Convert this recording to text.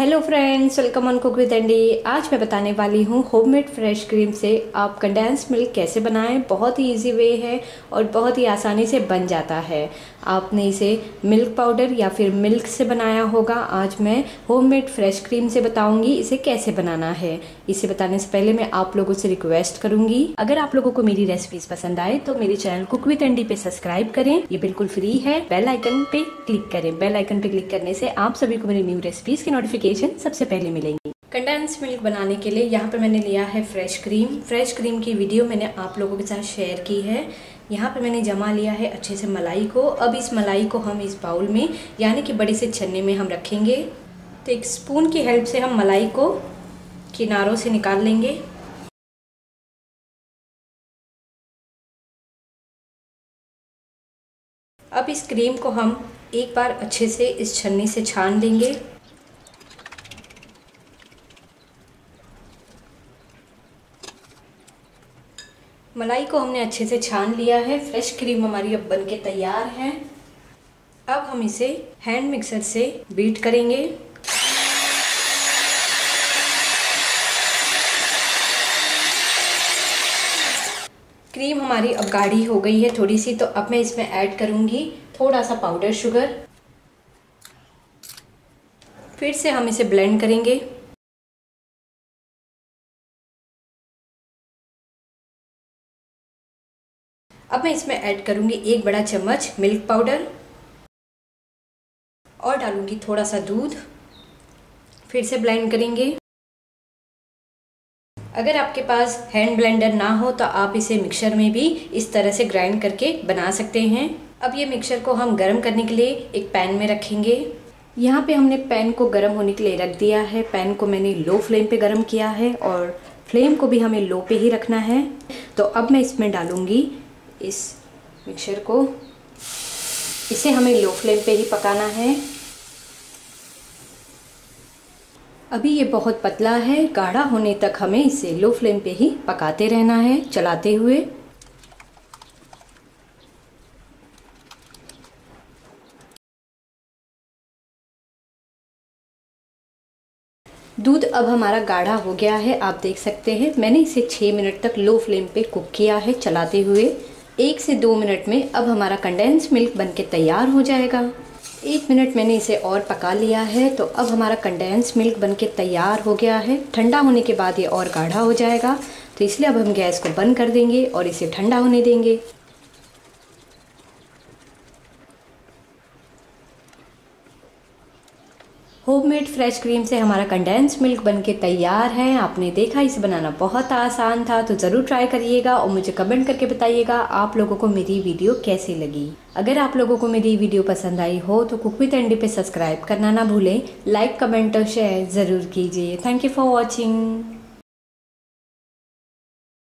Hello friends, welcome on cook with Andy. आज मैं बताने वाली हूँ होममेड फ्रेश क्रीम से आप कंडेंस मिल्क कैसे बनाएं। बहुत ही इजी वे है और बहुत ही आसानी से बन जाता है। आपने इसे मिल्क पाउडर या फिर मिल्क से बनाया होगा। आज मैं होममेड फ्रेश क्रीम से बताऊंगी इसे कैसे बनाना है। इसे बताने से पहले मैं आप लोगों से रिक्वेस्ट करूंगी, अगर आप लोगों को मेरी रेसिपीज पसंद आए तो मेरे चैनल कुक विद एंडी पे सब्सक्राइब करें। ये बिल्कुल फ्री है। बेल आइकन पे क्लिक करें। बेल आइकन पे क्लिक करने से आप सभी को मेरी न्यू रेसिपीज की नोटिफिकेशन सबसे पहले मिलेंगी। कंडेंस मिल्क बनाने के लिए यहाँ पे मैंने लिया है फ्रेश क्रीम। फ्रेश क्रीम की वीडियो मैंने आप लोगों के साथ शेयर की है। यहाँ पे मैंने जमा लिया है अच्छे से मलाई को। अब इस मलाई को हम इस बाउल में यानी कि बड़े से छन्ने में हम रखेंगे। तो एक स्पून की हेल्प से हम मलाई को किनारों से निकाल लेंगे। अब इस क्रीम को हम एक बार अच्छे से इस छन्नी से छान लेंगे। मलाई को हमने अच्छे से छान लिया है। फ्रेश क्रीम हमारी अब बनके तैयार है। अब हम इसे हैंड मिक्सर से बीट करेंगे। क्रीम हमारी अब गाढ़ी हो गई है थोड़ी सी, तो अब मैं इसमें ऐड करूंगी थोड़ा सा पाउडर शुगर। फिर से हम इसे ब्लेंड करेंगे। अब मैं इसमें ऐड करूंगी 1 बड़ा चम्मच मिल्क पाउडर और डालूंगी थोड़ा सा दूध। फिर से ब्लेंड करेंगे। अगर आपके पास हैंड ब्लेंडर ना हो तो आप इसे मिक्सर में भी इस तरह से ग्राइंड करके बना सकते हैं। अब ये मिक्सर को हम गर्म करने के लिए एक पैन में रखेंगे। यहाँ पे हमने पैन को गर्म होने के लिए रख दिया है। पैन को मैंने लो फ्लेम पे गर्म किया है और फ्लेम को भी हमें लो पे ही रखना है। तो अब मैं इसमें डालूंगी इस मिक्सचर को। इसे हमें लो फ्लेम पे ही पकाना है। अभी ये बहुत पतला है, गाढ़ा होने तक हमें इसे लो फ्लेम पे ही पकाते रहना है, चलाते हुए। दूध अब हमारा गाढ़ा हो गया है, आप देख सकते हैं। मैंने इसे 6 मिनट तक लो फ्लेम पे कुक किया है चलाते हुए। 1 से 2 मिनट में अब हमारा कंडेंस मिल्क बनके तैयार हो जाएगा। 1 मिनट मैंने इसे और पका लिया है। तो अब हमारा कंडेंस मिल्क बनके तैयार हो गया है। ठंडा होने के बाद ये और गाढ़ा हो जाएगा, तो इसलिए अब हम गैस को बंद कर देंगे और इसे ठंडा होने देंगे। होममेड फ्रेश क्रीम से हमारा कंडेंस मिल्क बनके तैयार है। आपने देखा इसे बनाना बहुत आसान था, तो ज़रूर ट्राई करिएगा और मुझे कमेंट करके बताइएगा आप लोगों को मेरी वीडियो कैसी लगी। अगर आप लोगों को मेरी वीडियो पसंद आई हो तो कुक विद एंडी पे सब्सक्राइब करना ना भूलें। लाइक, कमेंट और शेयर ज़रूर कीजिए। Thank you for watching.